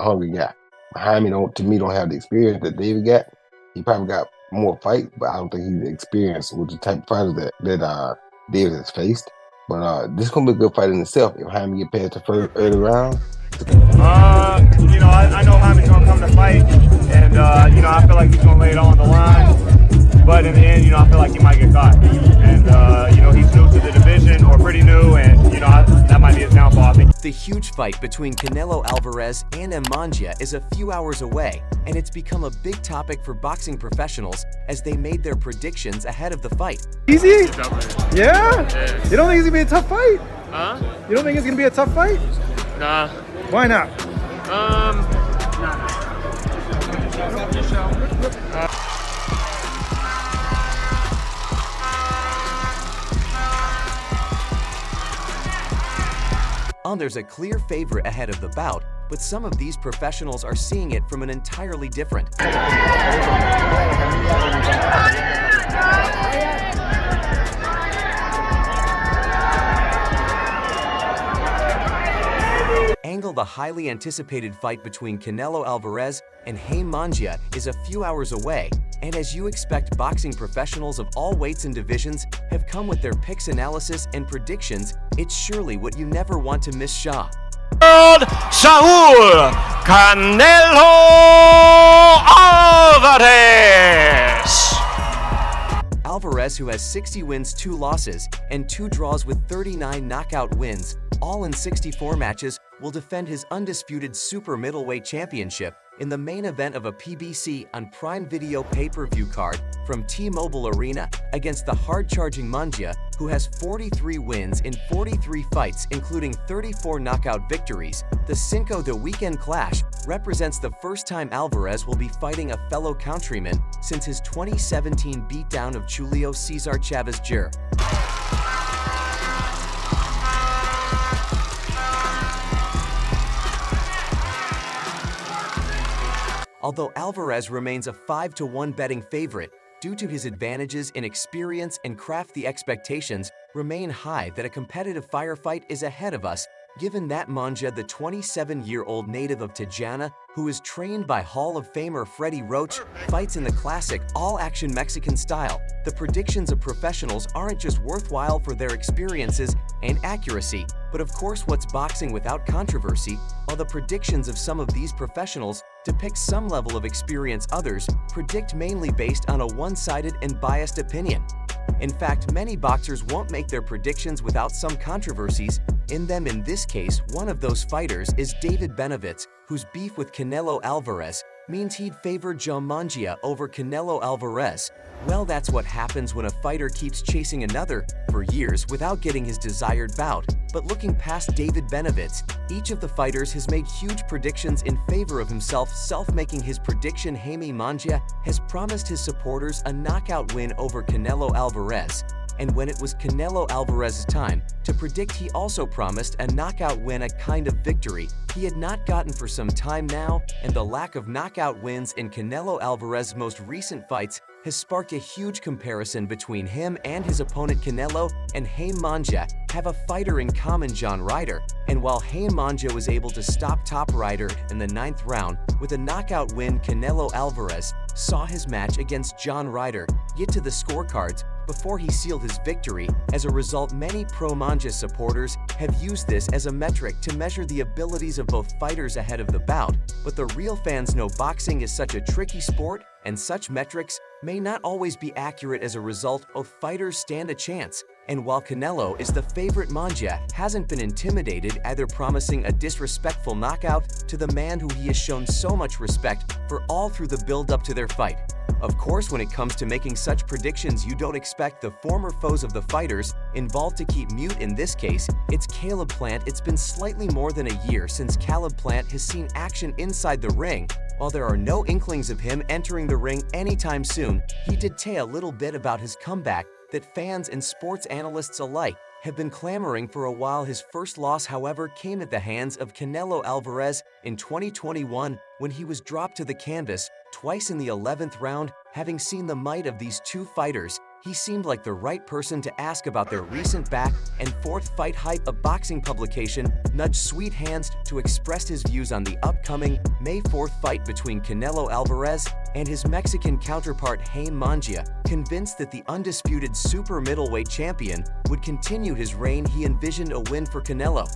hungry guy. Jaime to me don't have the experience that David got. He probably got more fight, but I don't think he's experienced with the type of fighters that David has faced. But this is gonna be a good fight in itself. If Jaime get past the first early round. I know Jaime's gonna come to fight, and I feel like he's gonna lay it all on the line. But in the end, I feel like he might get caught. And he's new to the division, or pretty new, and that might be his downfall, I think. The huge fight between Canelo Alvarez and Munguia is a few hours away, and it's become a big topic for boxing professionals as they made their predictions ahead of the fight. Easy? Yeah? You don't think it's gonna be a tough fight? Huh? You don't think it's gonna be a tough fight? Nah. Why not? There's a clear favorite ahead of the bout, but some of these professionals are seeing it from an entirely different angle. The highly anticipated fight between Canelo Alvarez and Jaime Munguia is a few hours away, and as you expect, boxing professionals of all weights and divisions have come with their picks, analysis, and predictions. It's surely what you never want to miss. Saul Canelo Alvarez. Alvarez, who has 60 wins, 2 losses, and 2 draws with 39 knockout wins, all in 64 matches, will defend his undisputed super middleweight championship in the main event of a PBC on Prime Video pay-per-view card from T-Mobile Arena against the hard-charging Munguia, who has 43 wins in 43 fights, including 34 knockout victories. The Cinco de Weekend clash represents the first time Alvarez will be fighting a fellow countryman since his 2017 beatdown of Julio Cesar Chavez Jr. Although Alvarez remains a 5-to-1 betting favorite, due to his advantages in experience and craft, the expectations remain high that a competitive firefight is ahead of us. Given that Munguia, the 27-year-old native of Tijuana, who is trained by Hall of Famer Freddie Roach, fights in the classic all-action Mexican style, the predictions of professionals aren't just worthwhile for their experiences and accuracy, but of course what's boxing without controversy. While the predictions of some of these professionals depict some level of experience, others predict mainly based on a one-sided and biased opinion. In fact, many boxers won't make their predictions without some controversies in them. In this case, one of those fighters is David Benavidez, whose beef with Canelo Alvarez means he'd favor Jaime Munguia over Canelo Alvarez. Well, that's what happens when a fighter keeps chasing another for years without getting his desired bout. But looking past David Benavidez, each of the fighters has made huge predictions in favor of himself. Making his prediction, Jaime Munguia has promised his supporters a knockout win over Canelo Alvarez. And when it was Canelo Alvarez's time to predict, he also promised a knockout win, a kind of victory he had not gotten for some time now, and the lack of knockout wins in Canelo Alvarez's most recent fights has sparked a huge comparison between him and his opponent. Canelo and Jaime Munguia have a fighter in common, John Ryder, and while Jaime Munguia was able to stop top Ryder in the 9th round with a knockout win, Canelo Alvarez saw his match against John Ryder get to the scorecards before he sealed his victory. As a result, many pro-Munguia supporters have used this as a metric to measure the abilities of both fighters ahead of the bout. But the real fans know boxing is such a tricky sport, and such metrics may not always be accurate. As a result, both fighters stand a chance. And while Canelo is the favorite, Munguia hasn't been intimidated, either promising a disrespectful knockout to the man who he has shown so much respect for all through the build-up to their fight. Of course, when it comes to making such predictions, you don't expect the former foes of the fighters involved to keep mute. In this case, it's Caleb Plant. It's been slightly more than a year since Caleb Plant has seen action inside the ring. While there are no inklings of him entering the ring anytime soon, he did tell a little bit about his comeback that fans and sports analysts alike have been clamoring for a while. His first loss, however, came at the hands of Canelo Alvarez in 2021 when he was dropped to the canvas twice in the 11th round. Having seen the might of these two fighters, He seemed like the right person to ask about their recent back and forth fight hype. A boxing publication nudged Sweet Hands to express his views on the upcoming May 4th fight between Canelo Alvarez and his Mexican counterpart Jaime Munguia. Convinced that the undisputed super middleweight champion would continue his reign, he envisioned a win for Canelo.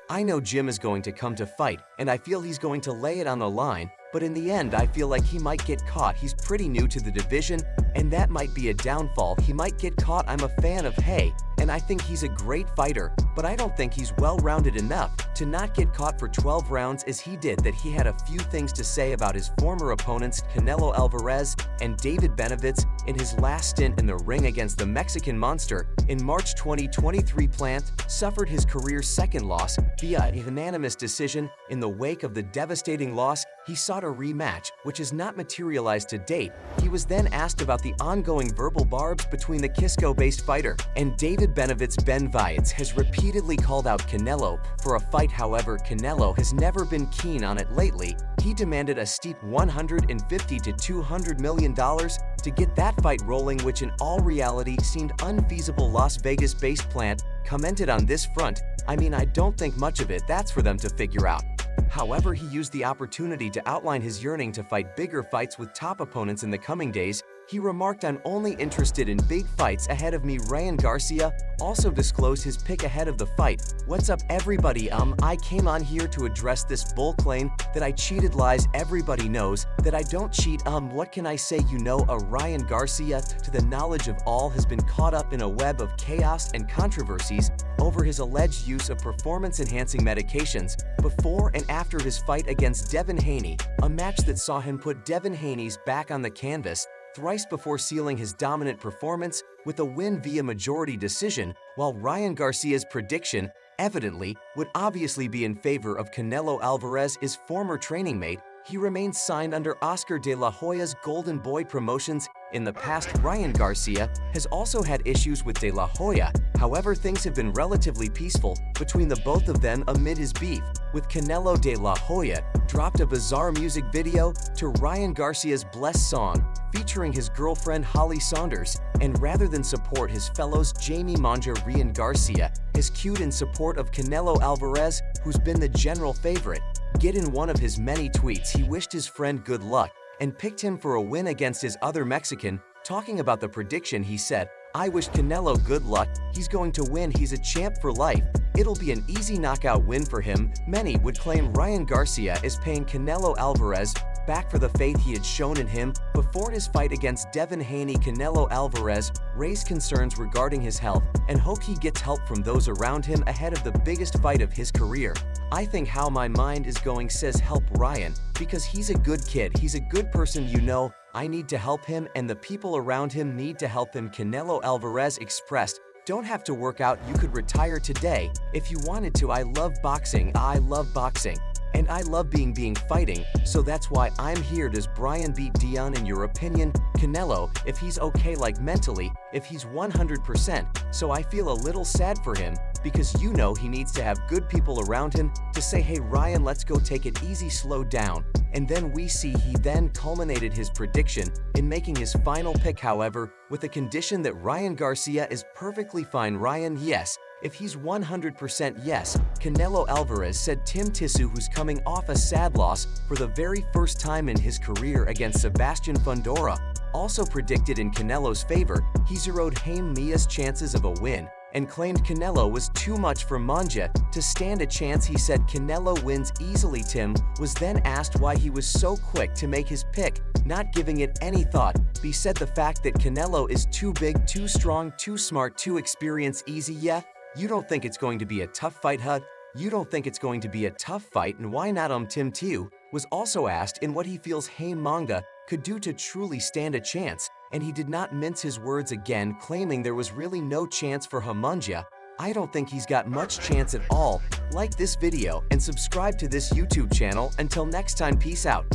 I know Jim is going to come to fight, and I feel he's going to lay it on the line, but in the end I feel like he might get caught. He's pretty new to the division, and that might be a downfall. He might get caught. I'm a fan of Hay, and I think he's a great fighter, but I don't think he's well-rounded enough to not get caught for 12 rounds as he did. That he had a few things to say about his former opponents Canelo Alvarez and David Benavidez in his last stint in the ring against the Mexican monster. In March 2023, Plant suffered his career's second loss via a unanimous decision. In the wake of the devastating loss, he sought a rematch, which has not materialized to date. He was then asked about the ongoing verbal barbs between the Kisco-based fighter and David Benavidez. Benavidez has repeatedly called out Canelo for a fight. However, Canelo has never been keen on it lately. He demanded a steep $150 to $200 million to get that fight rolling, which in all reality seemed unfeasible. Las Vegas-based Plant commented on this front, "I mean, I don't think much of it. That's for them to figure out." However, he used the opportunity to outline his yearning to fight bigger fights with top opponents in the coming days. He remarked, "I'm only interested in big fights ahead of me." Ryan Garcia also disclosed his pick ahead of the fight. "What's up, everybody? I came on here to address this bull claim that I cheated. Lies. Everybody knows that I don't cheat. What can I say? You know, Ryan Garcia, to the knowledge of all, has been caught up in a web of chaos and controversies over his alleged use of performance-enhancing medications before and after his fight against Devin Haney, a match that saw him put Devin Haney's back on the canvas thrice before sealing his dominant performance with a win via majority decision. While Ryan Garcia's prediction evidently would obviously be in favor of Canelo Alvarez, his former training mate, he remains signed under Oscar de la Hoya's Golden Boy Promotions. In the past, Ryan Garcia has also had issues with de la Hoya. However, things have been relatively peaceful between the both of them amid his beef with Canelo. De la Hoya dropped a bizarre music video to Ryan Garcia's Bless song featuring his girlfriend Holly Saunders, and rather than support his fellows, Jaime Munguia, Ryan Garcia has queued in support of Canelo Alvarez, who's been the general favorite. Yet in one of his many tweets, he wished his friend good luck and picked him for a win against his other Mexican. Talking about the prediction, he said, "I wish Canelo good luck. He's going to win. He's a champ for life. It'll be an easy knockout win for him." Many would claim Ryan Garcia is paying Canelo Alvarez back for the faith he had shown in him before his fight against Devin Haney. Canelo Alvarez raised concerns regarding his health and hoped he gets help from those around him ahead of the biggest fight of his career. "I think how my mind is going says help Ryan, because he's a good kid. He's a good person, you know. I need to help him, and the people around him need to help him." Canelo Alvarez expressed, "Don't have to work out. You could retire today if you wanted to. I love boxing. I love boxing. And I love being fighting, so that's why I'm here." Does Brian beat Dion in your opinion? Canelo, if he's okay, like mentally, if he's 100%, so I feel a little sad for him, because you know he needs to have good people around him to say, "Hey Ryan, let's go, take it easy, slow down." And then we see he then culminated his prediction in making his final pick, however, with a condition that Ryan Garcia is perfectly fine. Ryan, yes. If he's 100% yes, Canelo Alvarez, said Tim Tissue, who's coming off a sad loss for the very first time in his career against Sebastian Fundora, also predicted in Canelo's favor. He zeroed Jaime Munguia's chances of a win and claimed Canelo was too much for Munguia to stand a chance. He said Canelo wins easily. Tim was then asked why he was so quick to make his pick, not giving it any thought. He said the fact that Canelo is too big, too strong, too smart, too experienced. Easy, yeah? You don't think it's going to be a tough fight, Hud? You don't think it's going to be a tough fight, and why not? Tim Tissue was also asked in what he feels Jaime Munguia could do to truly stand a chance, and he did not mince his words again, claiming there was really no chance for Munguia. "I don't think he's got much chance at all." Like this video and subscribe to this YouTube channel. Until next time, peace out.